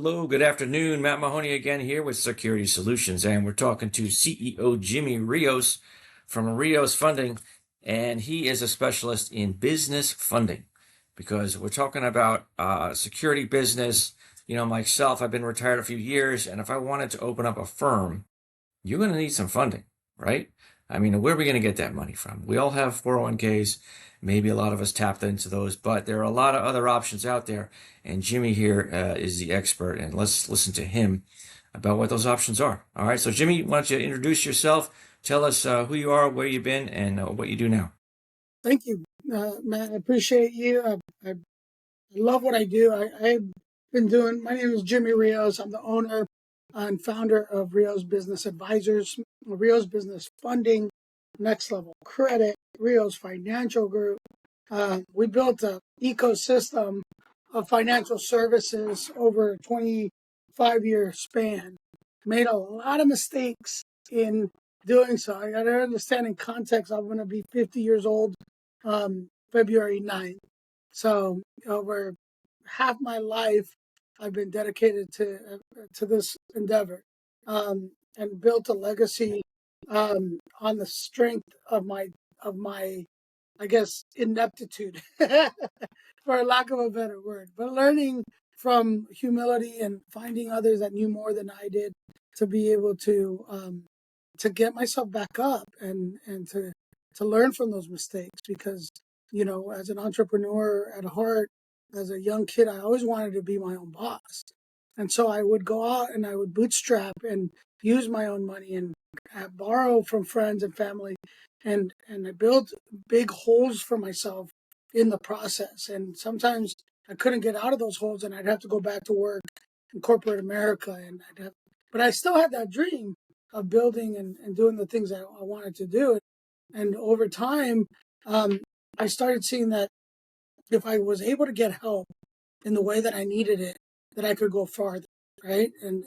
Hello, good afternoon. Matt Mahoney again here with Security Solutions, and we're talking to CEO Jimmy Rios from Rios Funding, and he is a specialist in business funding because we're talking about security business. You know, myself, I've been retired a few years, and if I wanted to open up a firm, you're going to need some funding, right? I mean, where are we going to get that money from? We all have 401ks. Maybe a lot of us tapped into those, but there are a lot of other options out there. And Jimmy here is the expert, and let's listen to him about what those options are. All right. So, Jimmy, why don't you introduce yourself? Tell us who you are, where you've been, and what you do now. Thank you, Matt. I appreciate you. I love what I do. I've been doing, my name is Jimmy Rios. I'm the owner and founder of Rios Business Advisors, Rios Business Funding, Next Level Credit, Rios Financial Group. We built an ecosystem of financial services over a 25-year span. Made a lot of mistakes in doing so. I got to understand in context, I'm going to be 50 years old February 9th. So over half my life, I've been dedicated to this endeavor, and built a legacy on the strength of my I guess ineptitude, for lack of a better word, but learning from humility and finding others that knew more than I did to be able to get myself back up and to learn from those mistakes. Because, you know, as an entrepreneur at heart, as a young kid, I always wanted to be my own boss. And so I would go out and I would bootstrap and use my own money and borrow from friends and family. And I built big holes for myself in the process. And sometimes I couldn't get out of those holes and I'd have to go back to work in corporate America. But I still had that dream of building and doing the things I wanted to do. And over time, I started seeing that if I was able to get help in the way that I needed it, that I could go farther, right? And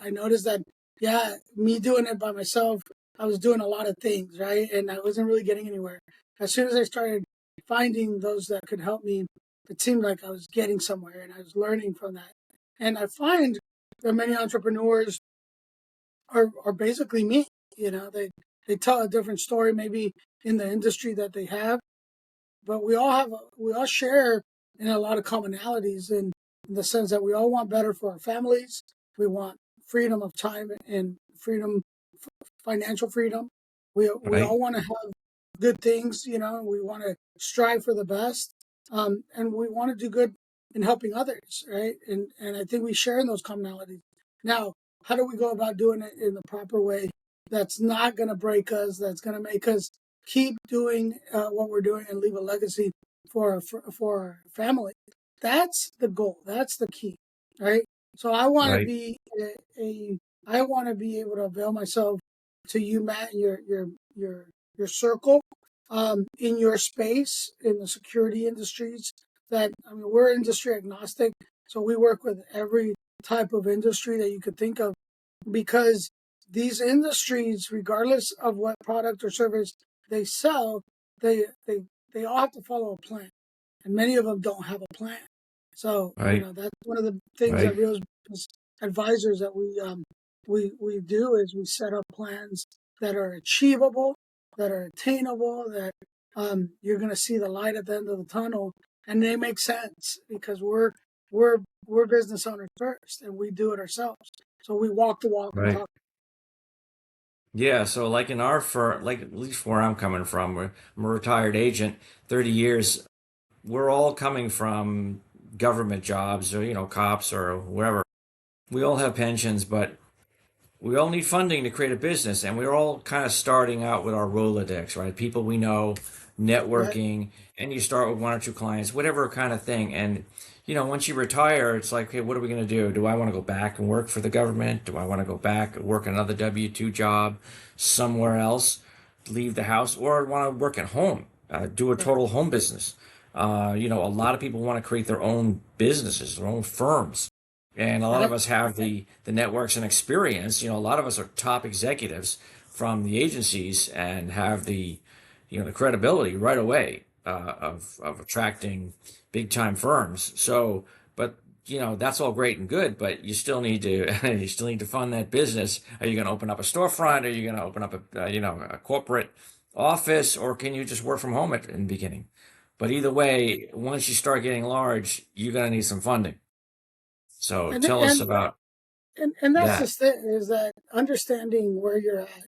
I noticed that, yeah, me doing it by myself, I was doing a lot of things, right? And I wasn't really getting anywhere. As soon as I started finding those that could help me, it seemed like I was getting somewhere and I was learning from that. And I find that many entrepreneurs are basically me. You know, they tell a different story maybe in the industry that they have, but we all share in a lot of commonalities in the sense that we all want better for our families. We want freedom of time and freedom, financial freedom. We Right. all want to have good things, you know. We want to strive for the best, and we want to do good in helping others, right? And I think we share in those commonalities. Now, how do we go about doing it in the proper way that's not going to break us, that's going to make us keep doing what we're doing and leave a legacy for our family? That's the goal. That's the key, right? So I want to Right. be I want to be able to avail myself to you, Matt, and your circle, in your space in the security industries. That, I mean, we're industry agnostic, so we work with every type of industry that you could think of, because these industries, regardless of what product or service they sell, they all have to follow a plan, and many of them don't have a plan. So, you Right. know, that's one of the things that Right. Real Business Advisors that we do is we set up plans that are achievable, that are attainable, that you're going to see the light at the end of the tunnel, and they make sense because we're business owners first, and we do it ourselves. So we walk the walk and Right. talk. Yeah, so like in our firm, like at least where I'm coming from, I'm a retired agent, 30 years. We're all coming from government jobs or, you know, cops or wherever. We all have pensions, but we all need funding to create a business. And we're all kind of starting out with our Rolodex, right? People we know, Right? networking, and you start with one or two clients, whatever kind of thing. And, you know, once you retire, it's like, okay, what are we going to do? Do I want to go back and work for the government? Do I want to go back and work another W-2 job somewhere else, leave the house, or want to work at home, do a Right. total home business? You know, a lot of people want to create their own businesses, their own firms. And a lot of Right. us have the networks and experience. You know, a lot of us are top executives from the agencies and have the, you know, the credibility right away of attracting big time firms. So, but that's all great and good, but you still need to you still need to fund that business. Are you going to open up a storefront? Are you going to open up a corporate office, or can you just work from home in the beginning? But either way, once you start getting large, you're going to need some funding. So and tell us and about and that's that. just it, is that understanding where you're at,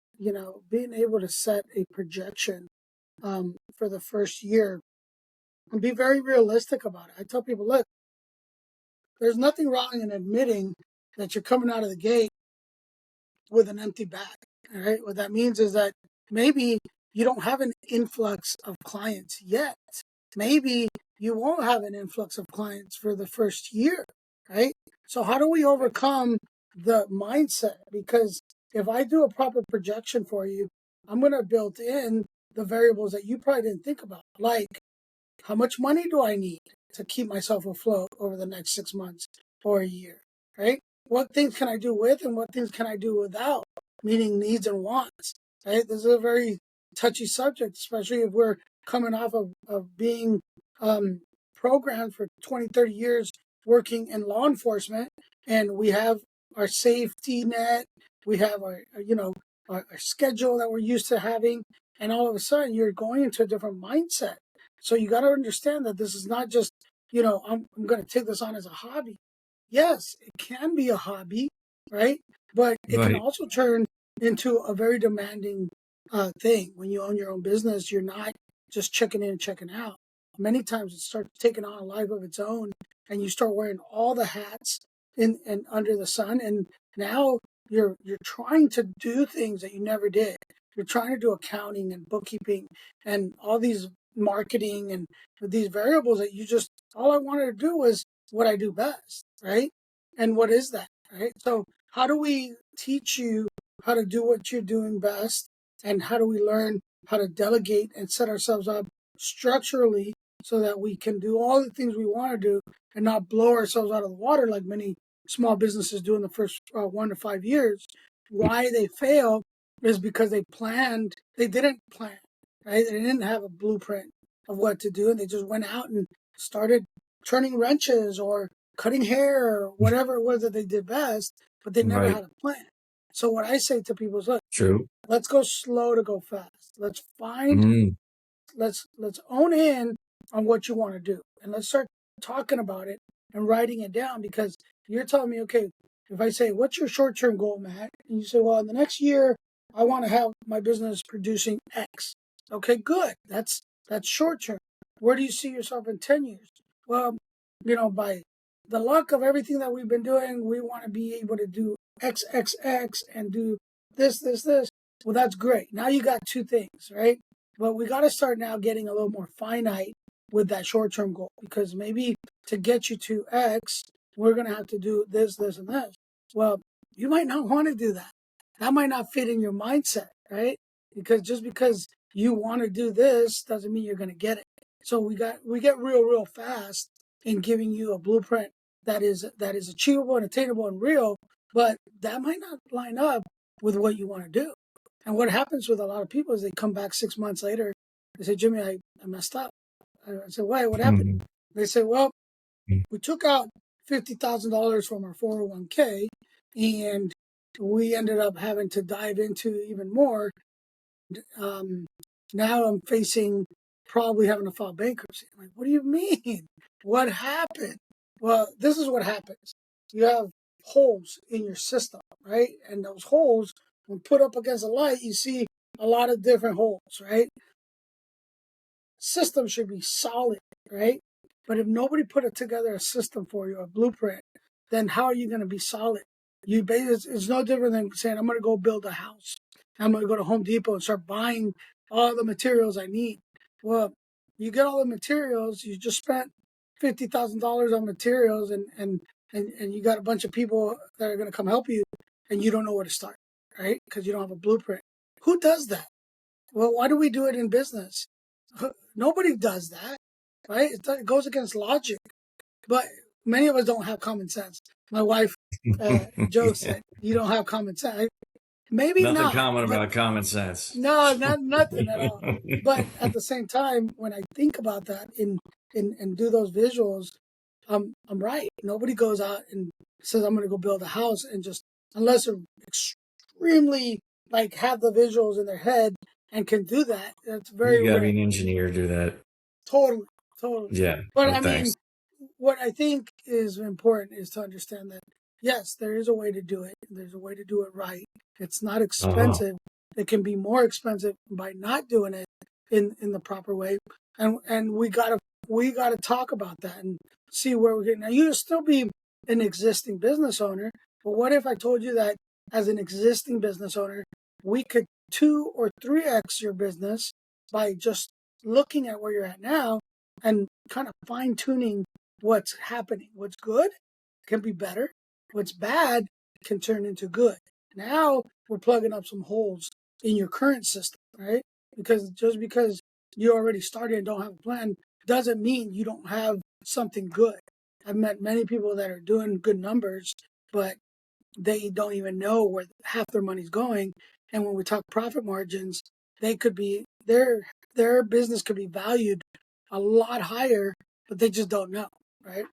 being able to set a projection for the first year and be very realistic about it. I tell people, look, there's nothing wrong in admitting that you're coming out of the gate with an empty bag. All right. What that means is that maybe you don't have an influx of clients yet. Maybe you won't have an influx of clients for the first year. Right. So, how do we overcome the mindset? Because if I do a proper projection for you, I'm going to build in the variables that you probably didn't think about, like how much money do I need to keep myself afloat over the next 6 months or a year, right? What things can I do with and what things can I do without, meaning needs and wants, right? This is a very touchy subject, especially if we're coming off of being programmed for 20, 30 years working in law enforcement, and we have our safety net, we have our schedule that we're used to having, and all of a sudden you're going into a different mindset. So you got to understand that this is not just, I'm going to take this on as a hobby. Yes, it can be a hobby, right? But it can Right. also turn into a very demanding thing. When you own your own business, you're not just checking in and checking out. Many times it starts taking on a life of its own, and you start wearing all the hats in and under the sun. And now you're trying to do things that you never did. You're trying to do accounting and bookkeeping and all these marketing and these variables that you just, all I wanted to do was what I do best, right? And what is that, right? So how do we teach you how to do what you're doing best, and how do we learn how to delegate and set ourselves up structurally so that we can do all the things we want to do and not blow ourselves out of the water like many small businesses do in the first 1 to 5 years? Why they fail is because they didn't plan, right? They didn't have a blueprint of what to do, and they just went out and started turning wrenches or cutting hair or whatever it was that they did best, but they never Right. had a plan. So what I say to people is, look, True. let's go slow to go fast. Mm. Let's own in on what you want to do, and let's start talking about it and writing it down. Because you're telling me, okay, if I say, what's your short-term goal, Matt? And you say, well, in the next year I want to have my business producing X. Okay, good. That's short term. Where do you see yourself in 10 years? Well, by the luck of everything that we've been doing, we want to be able to do XXX and do this. Well, that's great. Now you got two things, right? But we got to start now getting a little more finite with that short term goal, because maybe to get you to X, we're going to have to do this, and this. Well, you might not want to do that. That might not fit in your mindset, right? Because just because you want to do this doesn't mean you're going to get it. So we get real fast in giving you a blueprint that is achievable and attainable and real, but that might not line up with what you want to do. And what happens with a lot of people is they come back 6 months later. They say, Jimmy, I messed up. I said, why? What happened? Mm. They say, well, we took out $50,000 from our 401k, and we ended up having to dive into even more. Um, Now I'm facing probably having to file bankruptcy. I'm like, what do you mean? What happened? Well, this is what happens. You have holes in your system, right? And those holes, when put up against a light, you see a lot of different holes, right? System should be solid, right? But if nobody put it together a system for you, a blueprint, then how are you going to be solid? It's no different than saying, I'm going to go build a house. I'm going to go to Home Depot and start buying all the materials I need. Well, you get all the materials, you just spent $50,000 on materials, and you got a bunch of people that are going to come help you, and you don't know where to start, right? Because you don't have a blueprint. Who does that? Well, why do we do it in business? Nobody does that, right? It goes against logic. But many of us don't have common sense. My wife jokes that you don't have common sense. Maybe Nothing not, common but about common sense. no, not nothing at all. But at the same time, when I think about that and do those visuals, I'm right. Nobody goes out and says I'm going to go build a house and just unless they're extremely like have the visuals in their head and can do that. That's You very got to be rare. an engineer to do that. Totally, totally. Yeah. But No I thanks. mean, what I think is important is to understand that yes, there is a way to do it. There's a way to do it right. It's not Uh-huh. expensive. It can be more expensive by not doing it in the proper way. And we gotta talk about that and see where we're getting. Now you still be an existing business owner, but what if I told you that as an existing business owner, we could 2 or 3x your business by just looking at where you're at now and kind of fine tuning what's happening. What's good can be better. What's bad can turn into good. Now we're plugging up some holes in your current system, right? Because just because you already started and don't have a plan doesn't mean you don't have something good. I've met many people that are doing good numbers, but they don't even know where half their money's going. And when we talk profit margins, they could be their business could be valued a lot higher, but they just don't know, right?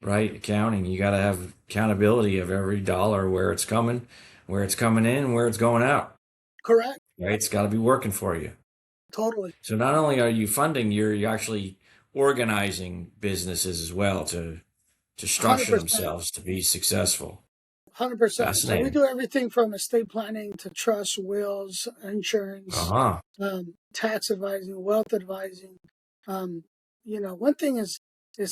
Right. Accounting. You got to have accountability of every dollar, where it's coming in, where it's going out. Correct. Right. It's got to be working for you. Totally. So not only are you funding, you're actually organizing businesses as well to structure 100%. themselves to be successful. 100%. So we Fascinating. do everything from estate planning to trust, wills, insurance, Uh-huh. tax advising, wealth advising. Um, one thing is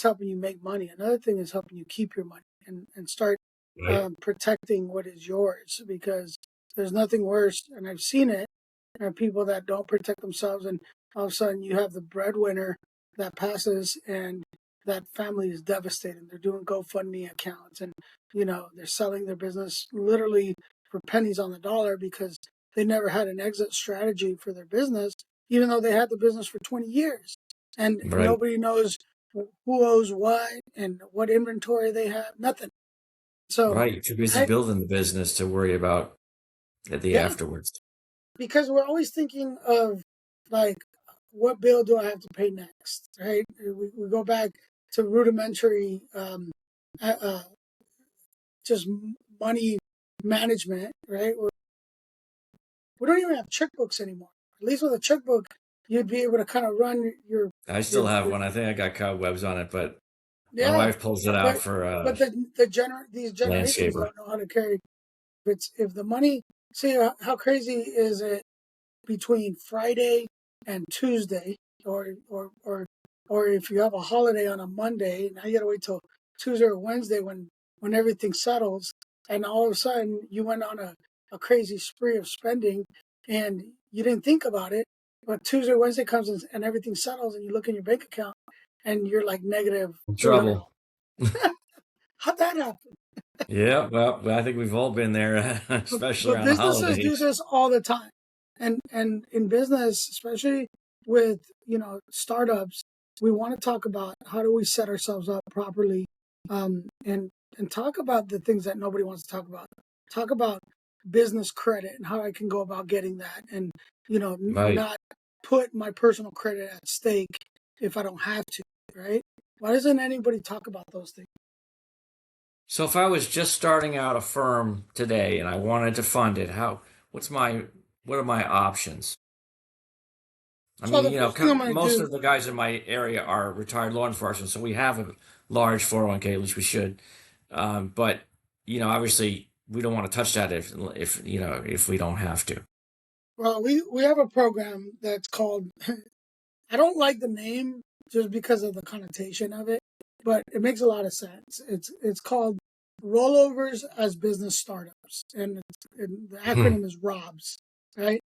helping you make money. Another thing is helping you keep your money and start Right. protecting what is yours because there's nothing worse. And I've seen it. There are people that don't protect themselves, and all of a sudden you have the breadwinner that passes, and that family is devastated. They're doing GoFundMe accounts, and they're selling their business literally for pennies on the dollar because they never had an exit strategy for their business, even though they had the business for 20 years. And Right. nobody knows who owes what and what inventory they have, nothing. So, Right. You're too busy I, building the business to worry about the yeah, afterwards. because we're always thinking of like, what bill do I have to pay next, right? We go back to rudimentary, uh, uh, just money management, right? We don't even have checkbooks anymore. At least with a checkbook, you'd be able to kind of run I still have your one. I think I got cobwebs on it, but my yeah. wife pulls it out But for these generations landscaper. don't know how to carry. If the money, see how crazy is it between Friday and Tuesday, or if you have a holiday on a Monday, now you got to wait till Tuesday or Wednesday when everything settles, and all of a sudden you went on a crazy spree of spending, and you didn't think about it, but Tuesday or Wednesday comes and everything settles, and you look in your bank account, and you're like negative $300. Trouble. How'd that happen? Yeah, well, I think we've all been there, especially But around the businesses do holidays. this all the time, and in business, especially with startups, we want to talk about how do we set ourselves up properly, and talk about the things that nobody wants to talk about. Talk about business credit and how I can go about getting that, and Right. not put my personal credit at stake if I don't have to. Right? Why doesn't anybody talk about those things? So if I was just starting out a firm today and I wanted to fund it, what's my, what are my options? I So mean, the first thing I'm going to most do. of the guys in my area are retired law enforcement, so we have a large 401k, at least we should. But obviously, we don't want to touch that if we don't have to. Well, we have a program that's called. I don't like the name just because of the connotation of it, but it makes a lot of sense. It's called Rollovers as Business Startups, and the acronym is ROBS, right?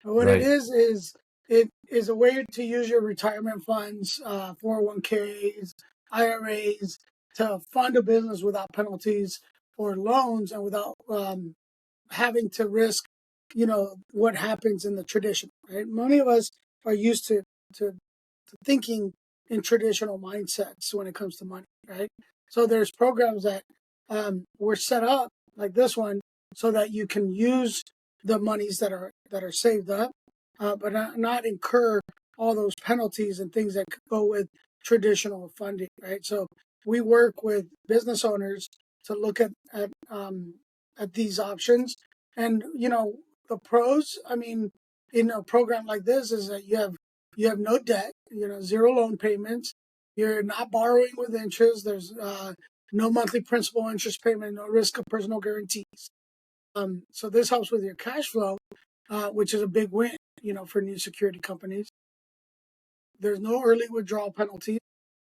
And what it Right. is it is a way to use your retirement funds, 401ks, IRAs to fund a business without penalties or loans and without having to risk, what happens in the tradition, right? Many of us are used to thinking in traditional mindsets when it comes to money, right? So there's programs that were set up like this one so that you can use the monies that are saved up, but not incur all those penalties and things that go with traditional funding, right? So we work with business owners to look at these options. And the pros, I mean, in a program like this is that you have no debt, zero loan payments. You're not borrowing with interest. There's no monthly principal interest payment, no risk of personal guarantees. So this helps with your cash flow, which is a big win, for new security companies. There's no early withdrawal penalty.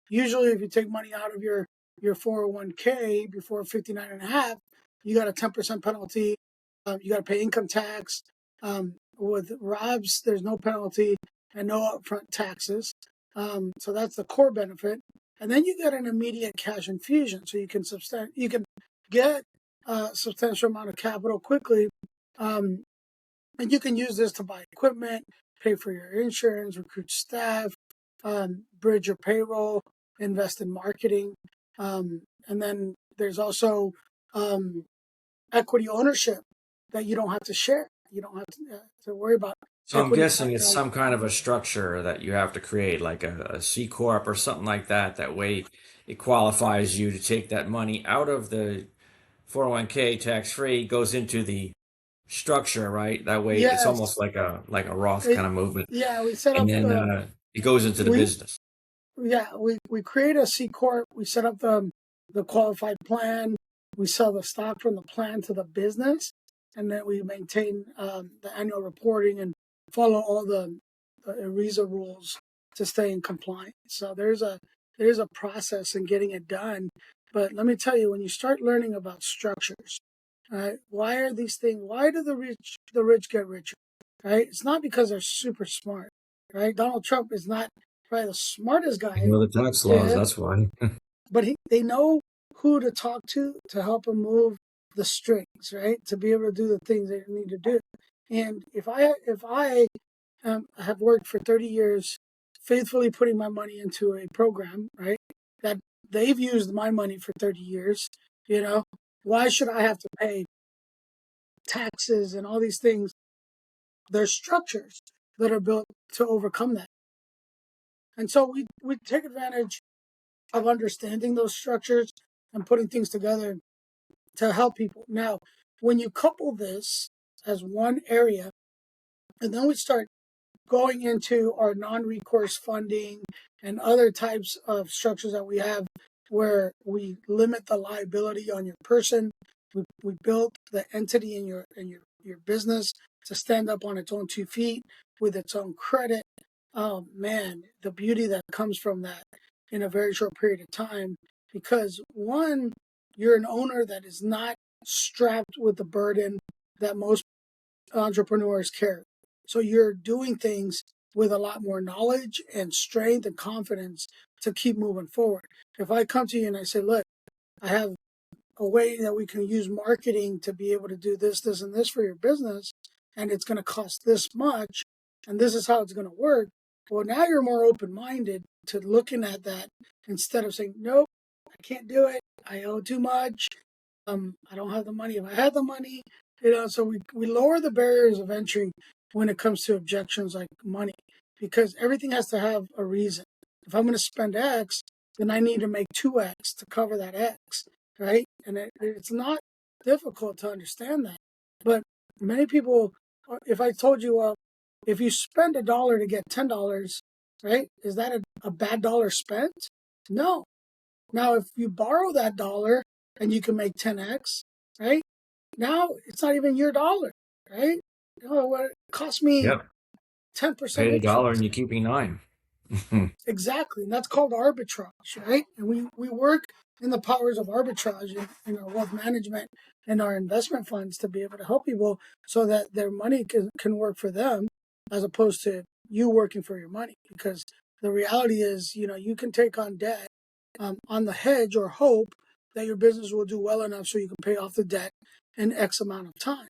Usually, if you take money out of your 401k before 59 and a half, you got a 10% penalty. You got to pay income tax. With ROBs, there's no penalty and no upfront taxes. So that's the core benefit. And then you get an immediate cash infusion, so you can get a substantial amount of capital quickly, and you can use this to buy equipment, pay for your insurance, recruit staff, bridge your payroll, invest in marketing, and then there's also equity ownership that you don't have to share. You don't have to worry about So I'm equity. guessing it's some kind of a structure that you have to create, like a C corp or something like that. That way, it qualifies you to take that money out of the 401k tax free, goes into the structure, right? That way, it's Yes, almost like a Roth it, kind of movement, yeah. We set and up then it goes into the we business. we create a C corp. We set up the qualified plan. We sell the stock from the plan to the business, and then we maintain the annual reporting and follow all the ERISA rules to stay in compliance. So there's a process in getting it done. But let me tell you, when you start learning about structures, right? Why are these things? Why do the rich get richer? Right? It's not because they're super smart. Right? Donald Trump is not probably the smartest You guy, know the tax laws. yeah, That's why. but they know who to talk to help him move the strings, right? To be able to do the things they need to do. And if I have worked for 30 years, faithfully putting my money into a program, right? That they've used my money for 30 years, you know, why should I have to pay taxes and all these things? There's structures that are built to overcome that. And so we take advantage of understanding those structures and putting things together to help people. Now, when you couple this as one area, and then we start going into our non-recourse funding and other types of structures that we have where we limit the liability on your person. We built the entity in your business to stand up on its own 2 feet with its own credit. Oh man, the beauty that comes from that in a very short period of time. Because one, you're an owner that is not strapped with the burden that most entrepreneurs carry. So you're doing things with a lot more knowledge and strength and confidence to keep moving forward. If I come to you and I say, look, I have a way that we can use marketing to be able to do this, this, and this for your business, and it's going to cost this much, and this is how it's going to work. Well, now you're more open minded to looking at that instead of saying, nope, I can't do it. I owe too much. I don't have the money. If I had the money, so we lower the barriers of entry when it comes to objections like money, because everything has to have a reason. If I'm going to spend X, then I need to make 2X to cover that X, right? And it's not difficult to understand that. But many people, if I told you, if you spend $1 to get $10, right, is that a bad dollar spent? No. Now, if you borrow that dollar and you can make 10X, right? Now it's not even your dollar, right? What it cost me Yep. 10% Paid a dollar and interest. you're keeping nine. Exactly. And that's called arbitrage, right? And we work in the powers of arbitrage in our wealth management and our investment funds to be able to help people so that their money can work for them as opposed to you working for your money. Because the reality is, you can take on debt on the hedge or hope that your business will do well enough so you can pay off the debt in X amount of time.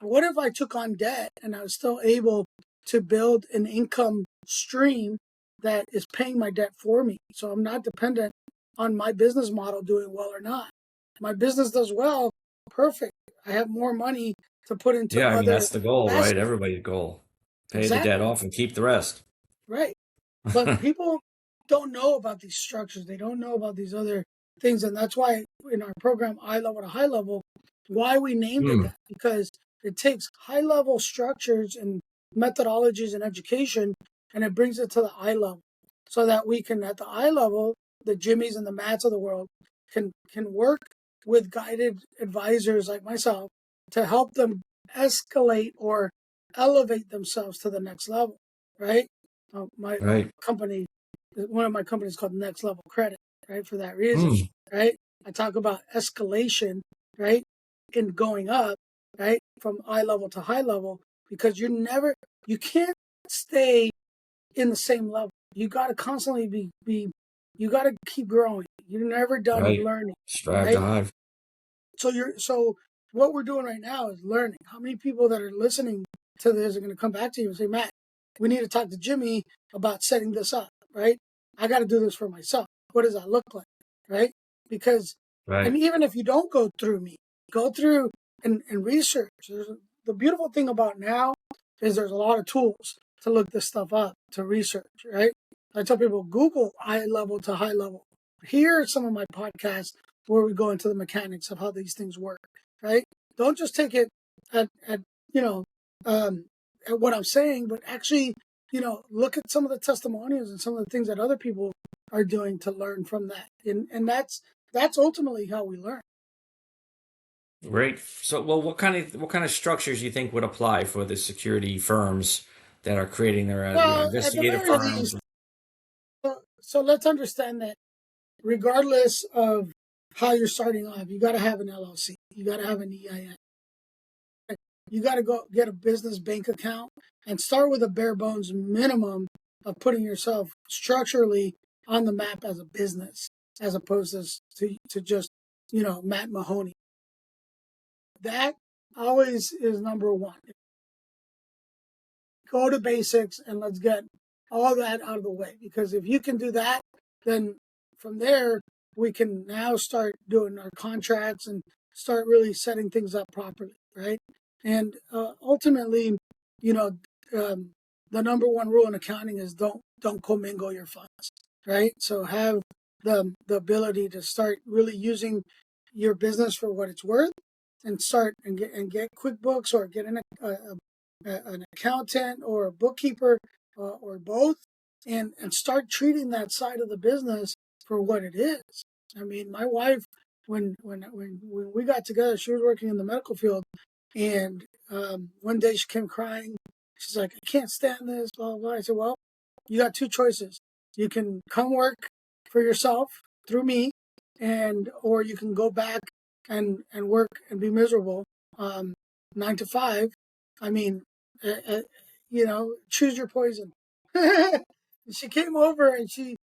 What if I took on debt and I was still able to build an income stream that is paying my debt for me? So I'm not dependent on my business model doing well or not. My business does well, perfect. I have more money to put into Yeah, I mean other that's the goal, right? aspects. Everybody's goal. Pay the debt Exactly. off and keep the rest. Right. But people don't know about these structures. They don't know about these other things. And that's why in our program, Eye Level to High Level, why we named it Hmm. that, because it takes high level structures and methodologies in education and it brings it to the eye level so that we can, at the eye level, the Jimmys and the Matts of the world can work with guided advisors like myself to help them escalate or elevate themselves to the next level, right? My Right. company, one of my companies called Next Level Credit, right? For that reason, Hmm. right? I talk about escalation, right? In going up, right? From eye level to high level, because you can't stay in the same level. You got to constantly you got to keep growing. You're never done Right. learning, Strive to right? hive. So what we're doing right now is learning. How many people that are listening to this are going to come back to you and say, Matt, we need to talk to Jimmy about setting this up, right? I got to do this for myself. What does that look like, right? Because, and Right. even if you don't go through me, go through and research. The beautiful thing about now is there's a lot of tools to look this stuff up, to research, right? I tell people, Google eye level to high level. Here are some of my podcasts where we go into the mechanics of how these things work, right? Don't just take it at you know, at what I'm saying, but actually, look at some of the testimonials and some of the things that other people are doing to learn from that. And that's ultimately how we learn. Great. So, well, what kind of structures do you think would apply for the security firms that are creating their, Well, at the investigative very firms? least, so let's understand that regardless of how you're starting off, you got to have an LLC, you got to have an EIN, you got to go get a business bank account and start with a bare bones minimum of putting yourself structurally on the map as a business, as opposed to just, Matt Mahoney. That always is number one. Go to basics and let's get all that out of the way. Because if you can do that, then from there, we can now start doing our contracts and start really setting things up properly, right? And ultimately, you know, the number one rule in accounting is don't commingle your funds, right? So have the ability to start really using your business for what it's worth, and start and get QuickBooks or get an accountant or a bookkeeper, or both, and start treating that side of the business for what it is. I mean, my wife, when we got together, she was working in the medical field, and one day she came crying. She's like, I can't stand this, blah, blah, blah. I said, well, you got two choices. You can come work for yourself through me, or you can go back and work and be miserable, 9 to 5. I mean, uh, uh, choose your poison. She came over and she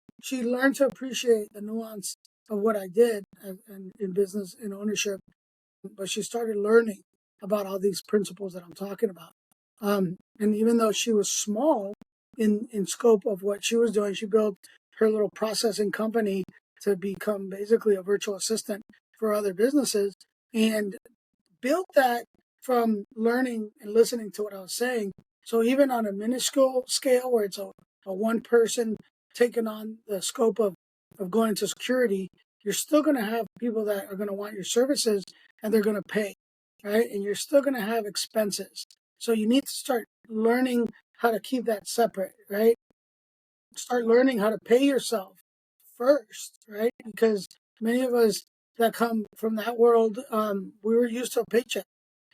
learned to appreciate the nuance of what I did in business and ownership, but she started learning about all these principles that I'm talking about. And even though she was small in scope of what she was doing, she built her little processing company to become basically a virtual assistant for other businesses, and built that from learning and listening to what I was saying. So even on a minuscule scale where it's a one person taking on the scope of going into security, you're still going to have people that are going to want your services and they're going to pay, right? And you're still going to have expenses. So you need to start learning how to keep that separate, right? Start learning how to pay yourself first, right? Because many of us that come from that world, we were used to a paycheck,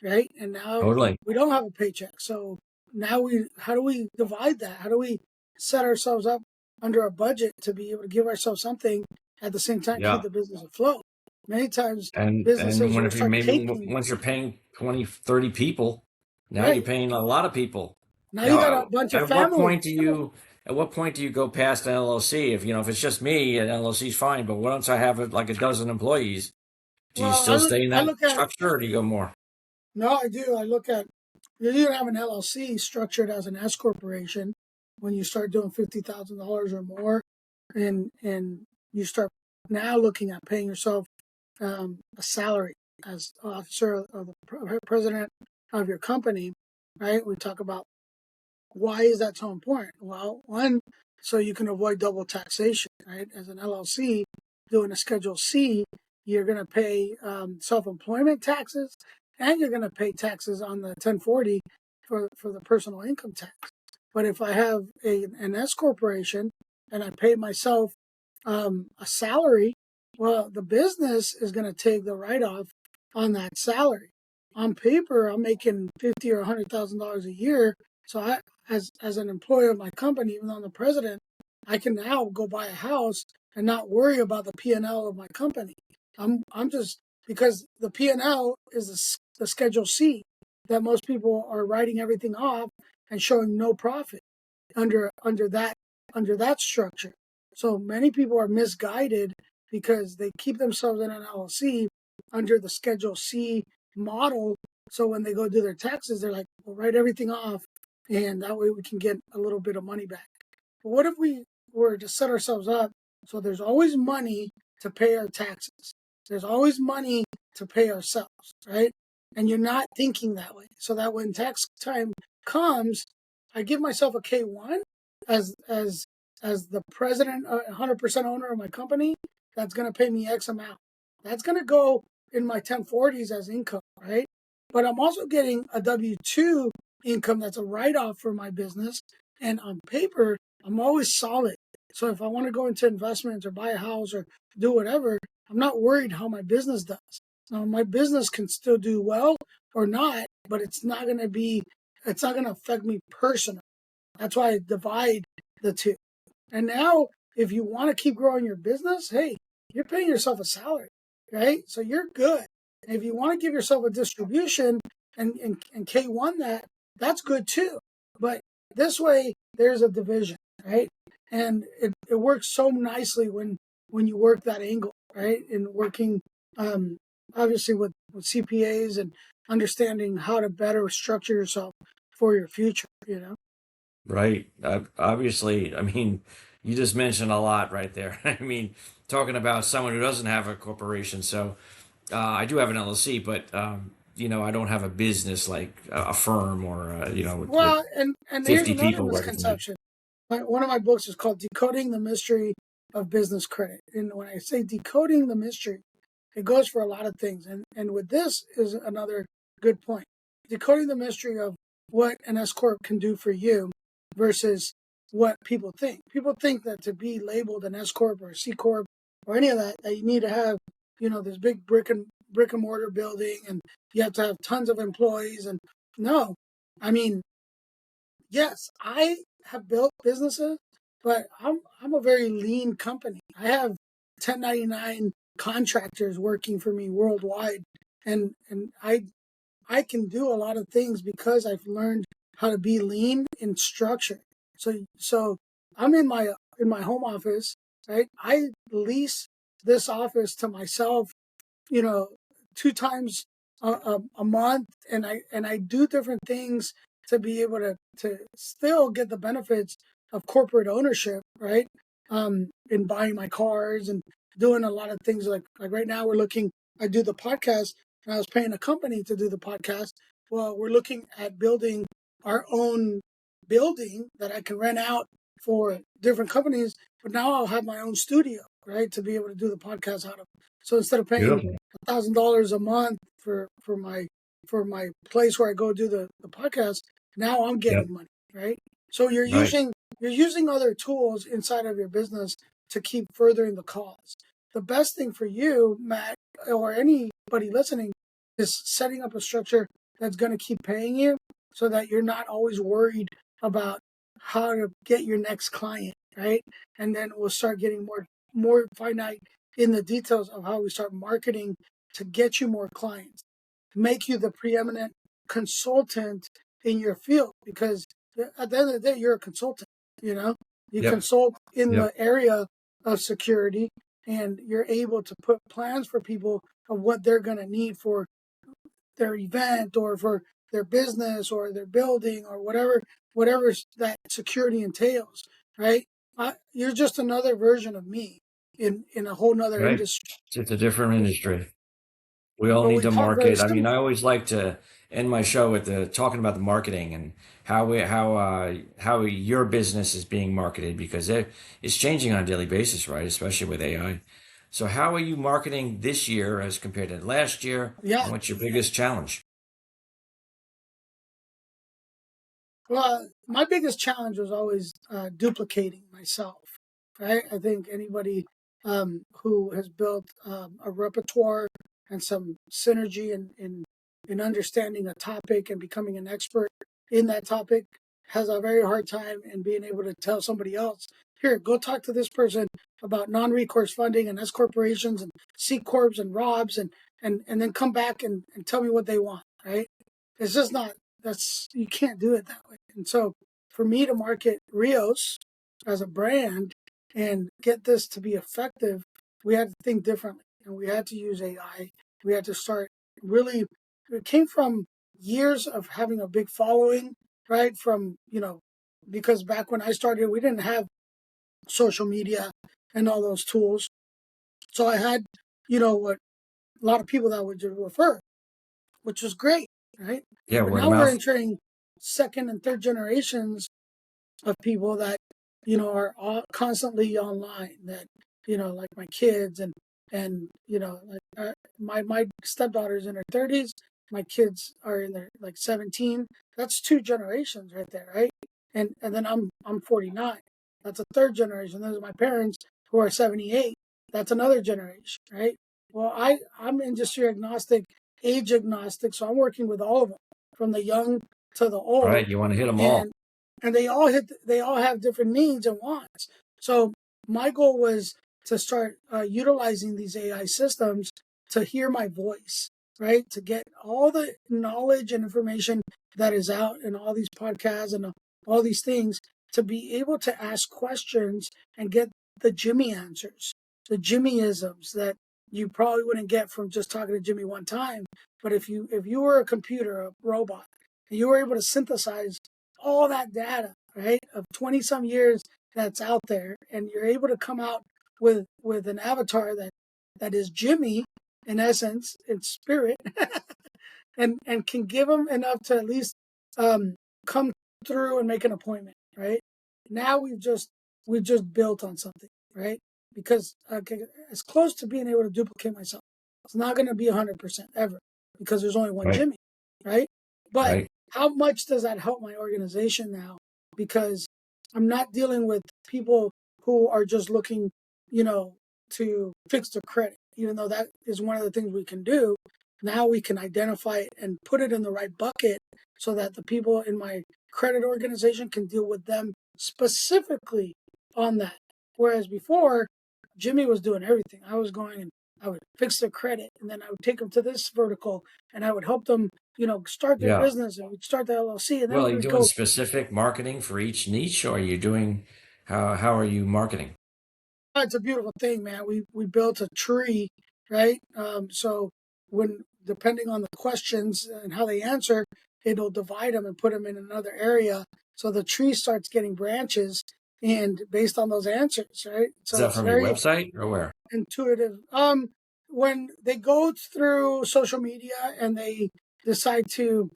right? And now Totally. we don't have a paycheck. So now how do we divide that? How do we set ourselves up under a budget to be able to give ourselves something at the same time keep Yeah. the business afloat? Many times And businesses when will if you start maybe taking, once you're paying 20, 30 people, now you're right? paying a lot of people. Now You you got a know, bunch of at what families. point do you at what point do you go past an LLC? If it's just me, an LLC is fine. But once I have like a dozen employees, do you Well, still stay in I that look at structure, or do you go more? No, I do. I look at You either have an LLC structured as an S corporation when you start doing $50,000 or more, and you start now looking at paying yourself a salary as officer of the president of your company, right? We talk about why is that so important? Well, one, so you can avoid double taxation, right? As an LLC doing a Schedule C, you're going to pay self-employment taxes, and you're going to pay taxes on the 1040 for the personal income tax. But if I have an S corporation and I pay myself a salary, well, the business is going to take the write-off on that salary. On paper, I'm making $50,000 or $100,000 a year, so I, as an employee of my company, even though I'm the president, I can now go buy a house and not worry about the P&L of my company. I'm just, because the P&L is the Schedule C that most people are writing everything off and showing no profit under that structure. So many people are misguided because they keep themselves in an LLC under the Schedule C model. So when they go do their taxes, they're like, "We'll write everything off, and that way we can get a little bit of money back." But what if we were to set ourselves up so there's always money to pay our taxes? There's always money to pay ourselves, right? And you're not thinking that way. So that when tax time comes, I give myself a K1 as the president, 100% owner of my company. That's going to pay me X amount. That's going to go in my 1040s as income, right? But I'm also getting a W-2 income that's a write-off for my business. And on paper, I'm always solid. So if I want to go into investments or buy a house or do whatever, I'm not worried how my business does. Now, my business can still do well or not, but it's not going to affect me personally. That's why I divide the two. And now, if you want to keep growing your business, hey, you're paying yourself a salary, right? So you're good. And if you want to give yourself a distribution and K1 that's good too. But this way, there's a division, right? And it works so nicely when you work that angle, right? In working, obviously, with CPAs and understanding how to better structure yourself for your future, Right. Obviously, I mean, you just mentioned a lot right there. I mean, talking about someone who doesn't have a corporation. So I do have an LLC, but I don't have a business like a firm or with Well, and here's 50 another people working for me. misconception. One of my books is called Decoding the Mystery of Business Credit. And when I say decoding the mystery, it goes for a lot of things. And with this is another good point. Decoding the mystery of what an S Corp can do for you versus what people think. People think that to be labeled an S Corp or a C Corp or any of that you need to have, this big brick and mortar building and you have to have tons of employees. And no, I mean, yes, I have built businesses, but I'm a very lean company. I have 1099 contractors working for me worldwide, and I can do a lot of things because I've learned how to be lean in structure. So I'm in my home office, right? I lease this office to myself, you know, 2 times a month, and I do different things to be able to still get the benefits of corporate ownership, right? In buying my cars and doing a lot of things like right now I do the podcast, and I was paying a company to do the podcast. Well, we're looking at building our own building that I can rent out for different companies, but now I'll have my own studio, right, to be able to do the podcast out of. So instead of paying Beautiful. $1,000 a month for my place where I go do the podcast, now I'm Yep. getting money, right? So Right. you're using other tools inside of your business to keep furthering the cause. The best thing for you, Matt, or anybody listening, is setting up a structure that's going to keep paying you so that you're not always worried about how to get your next client, right? And then we'll start getting more finite in the details of how we start marketing to get you more clients, make you the preeminent consultant in your field. Because at the end of the day, you're a consultant. You Yep. consult in Yep. the area of security, and you're able to put plans for people of what they're going to need for their event or for their business or their building or whatever that security entails, right? You're just another version of me in a whole nother Right. industry. It's a different industry. We all but need we to talk very market. I mean, similar. I always like to end my show with talking about the marketing and how your business is being marketed because it's changing on a daily basis, right? Especially with AI. So, how are you marketing this year as compared to last year? Yeah. And what's your biggest challenge? Well, my biggest challenge was always duplicating myself, right? I think anybody who has built a repertoire and some synergy in understanding a topic and becoming an expert in that topic has a very hard time in being able to tell somebody else, here, go talk to this person about non-recourse funding and S corporations and C corps and ROBs and then come back and tell me what they want, right? It's just not that's you can't do it that way. And so for me to market Rios as a brand and get this to be effective, we had to think differently and we had to use AI. We had to start really it came from years of having a big following, right? From, because back when I started, we didn't have social media and all those tools. So I had, what a lot of people that would just refer, which was great, right? Yeah, But word of now we're mouth. entering second and third generations of people that are all constantly online. That like my kids and like my stepdaughter's in her 30s. My kids are in their like 17. That's two generations right there, right? And then I'm 49. That's a third generation. Those are my parents who are 78. That's another generation, right? Well, I'm industry agnostic, age agnostic, so I'm working with all of them, from the young to the old, Right. You want to hit them all. and they all have different needs and wants. So my goal was to start utilizing these AI systems to hear my voice, right? To get all the knowledge and information that is out in all these podcasts and all these things, to be able to ask questions and get the Jimmy answers, the Jimmyisms that you probably wouldn't get from just talking to Jimmy one time. But if you were a computer, a robot, and you were able to synthesize all that data, right, of 20 some years that's out there, and you're able to come out with an avatar that is Jimmy in essence, in spirit, and can give them enough to at least come through and make an appointment, right? Now we've just built on something, right? Because as close to being able to duplicate myself, it's not going to be 100% ever because there's only one Right. Jimmy, right? But Right. how much does that help my organization now? Because I'm not dealing with people who are just looking, to fix their credit, even though that is one of the things we can do. Now we can identify it and put it in the right bucket so that the people in my credit organization can deal with them specifically on that. Whereas before, Jimmy was doing everything. I was going and I would fix their credit, and then I would take them to this vertical, and I would help them, start their Yeah. business, and we'd start the LLC, and then Well, are we you would doing go. specific marketing for each niche, or are you doing how are you marketing? Oh, it's a beautiful thing, man. We built a tree, right? So when depending on the questions and how they answer, it'll divide them and put them in another area. So the tree starts getting branches, and based on those answers, right? Is So that it's from your very website or where? intuitive. When they go through social media and they decide to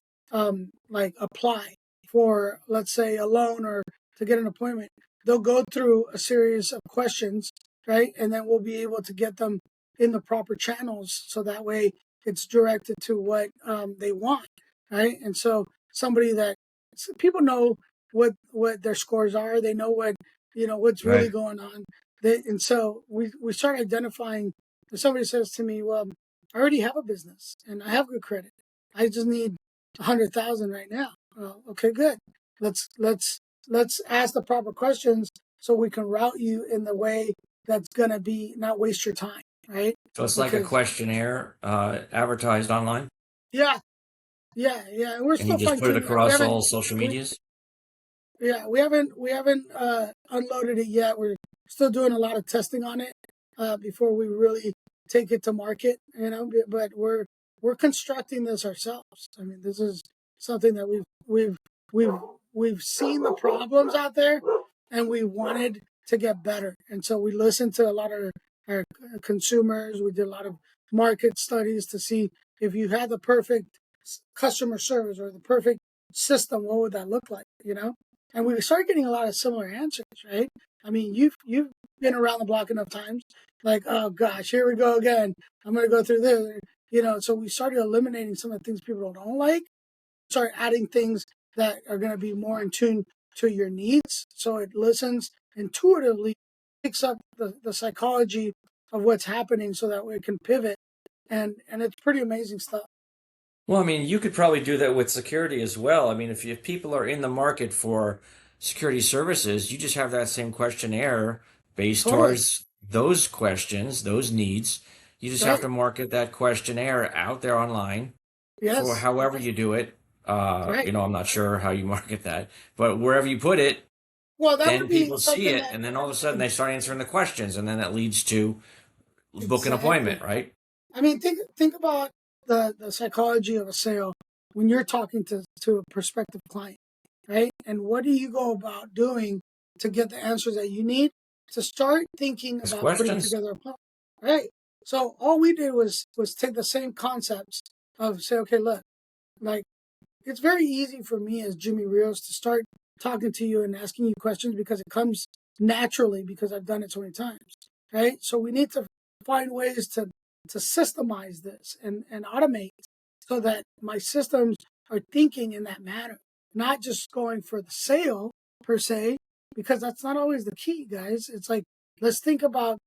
like apply for, let's say, a loan or to get an appointment, they'll go through a series of questions, right? And then we'll be able to get them in the proper channels, so that way it's directed to what they want, right? And so somebody that people know what their scores are, they know what's really Right. going on, and so we start identifying. If somebody says to me, "Well, I already have a business and I have good credit. I just need 100,000 right now." Well, okay, good. Let's ask the proper questions so we can route you in the way that's gonna be not waste your time, right? So it's like a Because questionnaire advertised online, yeah, yeah, and we're and you still just fine put it tuning that. We across haven't all social we medias. Yeah, we haven't unloaded it yet. We're still doing a lot of testing on it before we really take it to market. But we're constructing this ourselves. I mean, this is something that we've we've seen the problems out there, and we wanted to get better. And so we listened to a lot of our consumers. We did a lot of market studies to see if you had the perfect customer service or the perfect system, what would that look like, And we started getting a lot of similar answers, right? I mean, you've been around the block enough times, like, oh gosh, here we go again. I'm going to go through this, So we started eliminating some of the things people don't like, start adding things that are going to be more in tune to your needs. So it listens intuitively, picks up the psychology of what's happening so that we can pivot. And it's pretty amazing stuff. Well, I mean, you could probably do that with security as well. I mean, if people are in the market for security services, you just have that same questionnaire based Totally. towards those questions, those needs. You just have Right. to market that questionnaire out there online for Yes. however you do it. Right. I'm not sure how you market that, but wherever you put it, Well, that would then be people see something it, that and then all of a sudden they start answering the questions, and then that leads to book an appointment, exactly. right? I mean, think about the psychology of a sale when you're talking to a prospective client, right? And what do you go about doing to get the answers that you need to start thinking These about putting questions. together a plan, right? So all we did was take the same concepts of say, okay, look, like it's very easy for me as Jimmy Rios to start talking to you and asking you questions because it comes naturally because I've done it so many times, right? So we need to find ways to systemize this and automate so that my systems are thinking in that manner, not just going for the sale per se, because that's not always the key, guys. It's like, let's think about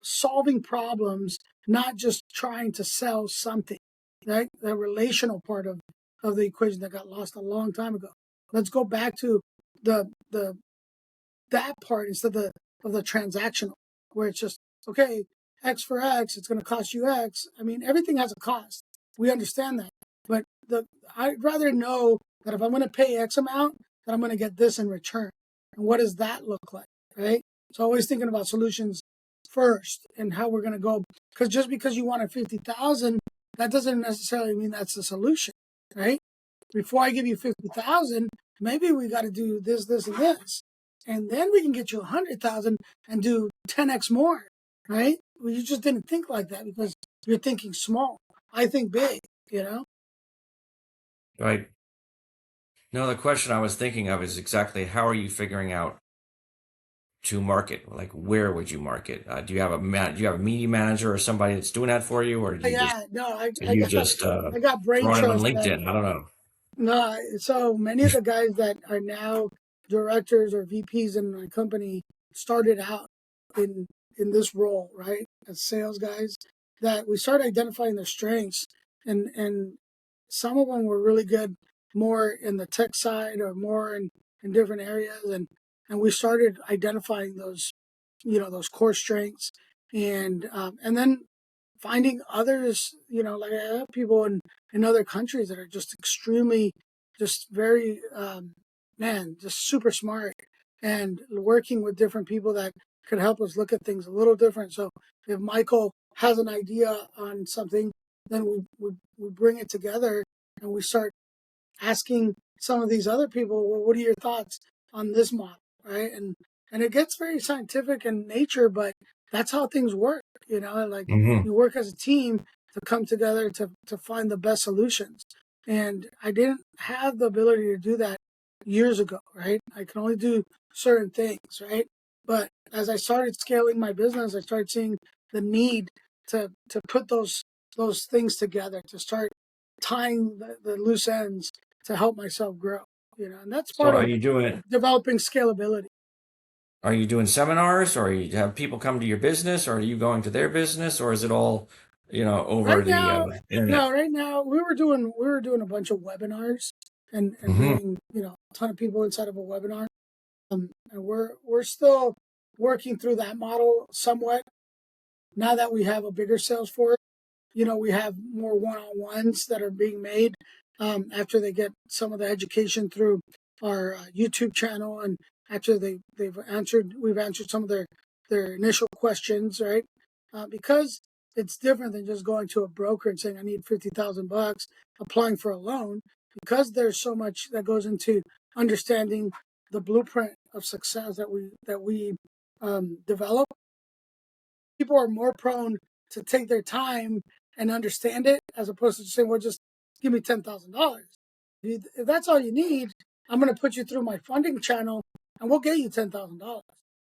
solving problems, not just trying to sell something. Right? The relational part of the equation that got lost a long time ago. Let's go back to the that part instead of the transactional, where it's just okay, X for X, it's going to cost you X. I mean, everything has a cost. We understand that, but I'd rather know that if I'm going to pay X amount, that I'm going to get this in return. And what does that look like, right? So always thinking about solutions first and how we're going to go. Because just because you wanted 50,000, that doesn't necessarily mean that's the solution, right? Before I give you 50,000, maybe we got to do this, this, and this, and then we can get you 100,000 and do 10x more, right? Well, you just didn't think like that because you're thinking small. I think big, you know. Right. No, the question I was thinking of is exactly how are you figuring out to market? Like, where would you market? Do you have a media manager or somebody that's doing that for you, or Yeah, no, do you just I got brain throw them on trust that LinkedIn? I don't know. no. So many of the guys that are now directors or VPs in my company started out in this role, right, as sales guys. That we started identifying their strengths, and some of them were really good, more in the tech side or more in different areas, and we started identifying those, those core strengths, and then finding others, like I have people in other countries that are just extremely, just very, man, just super smart and working with different people that could help us look at things a little different. So if Michael has an idea on something, then we bring it together and we start asking some of these other people, well, what are your thoughts on this model, right? And it gets very scientific in nature, but that's how things work, like Hmm. you work as a team to come together to find the best solutions. And I didn't have the ability to do that years ago, right? I can only do certain things, right? But as I started scaling my business, I started seeing the need to put those things together, to start tying the loose ends to help myself grow, and that's So part of developing scalability. are you doing seminars, or you have people come to your business, or are you going to their business, or is it all, over Right the now, no, internet? right now we were doing a bunch of webinars and Hmm. bringing a ton of people inside of a webinar. And we're still working through that model somewhat now that we have a bigger sales force. We have more one-on-ones that are being made after they get some of the education through our YouTube channel, and after we've answered some of their initial questions, right? Because it's different than just going to a broker and saying I need $50,000, applying for a loan. Because there's so much that goes into understanding the blueprint of success that we develop. People are more prone to take their time and understand it, as opposed to just saying, well, just give me $10,000. If that's all you need, I'm going to put you through my funding channel and we'll get you $10,000.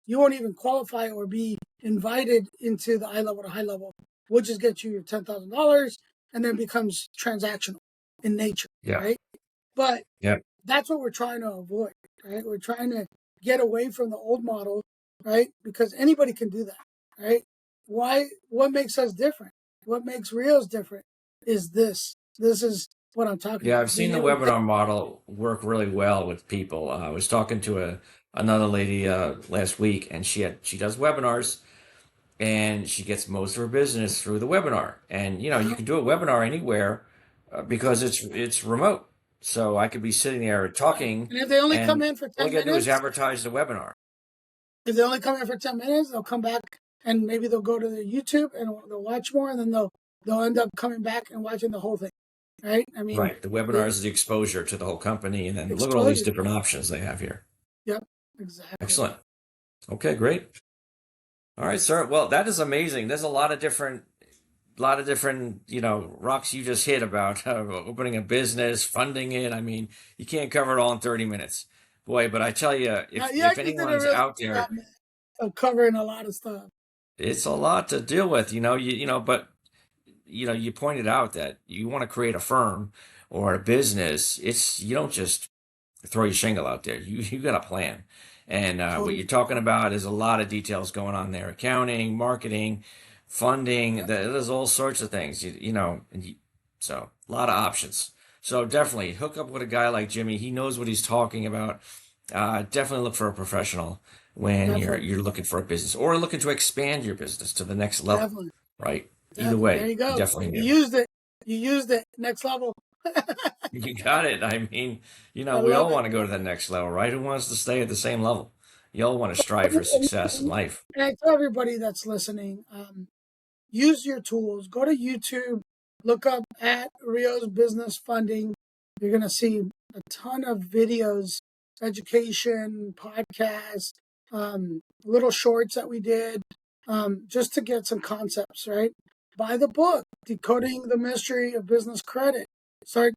You won't even qualify or be invited into the eye level to high level. We'll just get you your $10,000, and then it becomes transactional in nature, right? But that's what we're trying to avoid, right? We're trying to get away from the old model, right? Because anybody can do that, right? What makes us different? What makes Rios different is this. This is what I'm talking about. I've seen the webinar model work really well with people. I was talking to another lady last week, and she does webinars, and she gets most of her business through the webinar. And you can do a webinar anywhere because it's remote. So I could be sitting there talking, and if they only come in for 10 minutes, all you got to do is advertise the webinar. If they only come in for 10 minutes, they'll come back and maybe they'll go to their YouTube and they'll watch more, and then they'll end up coming back and watching the whole thing. Right? I mean, right. The webinar is the exposure to the whole company, and then look at all these different options they have here. Yep, exactly. Excellent. Okay, great. All right, sir. Well, that is amazing. There's a lot of different, rocks you just hit about opening a business, funding it. I mean, you can't cover it all in 30 minutes, boy. But I tell you, if anyone's out there, covering a lot of stuff, it's a lot to deal with. But you pointed out that you want to create a firm or a business. You don't just throw your shingle out there. You got a plan. And what you're talking about is a lot of details going on there: accounting, marketing, funding. There's all sorts of things. So a lot of options. So definitely hook up with a guy like Jimmy. He knows what he's talking about. Definitely look for a professional when you're looking for a business or looking to expand your business to the next level. Definitely. Right. Either way, there you go. Definitely you used it. Next level. You got it. I mean, we all want to go to the next level, right? Who wants to stay at the same level? You all want to strive for success in life. And I tell everybody that's listening, use your tools. Go to YouTube, look up at Rios Business Funding. You're going to see a ton of videos, education, podcasts, little shorts that we did, just to get some concepts, right? Buy the book, Decoding the Mystery of Business Credit. Start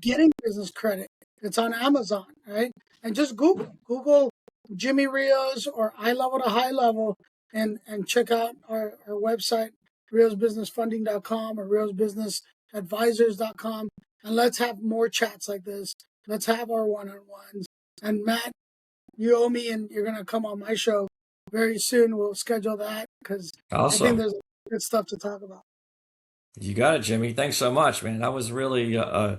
getting business credit. It's on Amazon, right? And just Google Jimmy Rios or eye level to high level, and check out our website, riosbusinessfunding.com or riosbusinessadvisors.com. And let's have more chats like this. Let's have our one-on-ones. And Matt, you owe me, and you're going to come on my show very soon. We'll schedule that because I think there's good stuff to talk about. You got it, Jimmy. Thanks so much, man. That was really a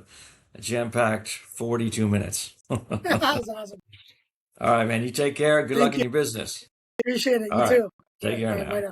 jam-packed 42 minutes. That was awesome. All right, man. You take care. Good luck in your business. Appreciate it. You too. Take care now.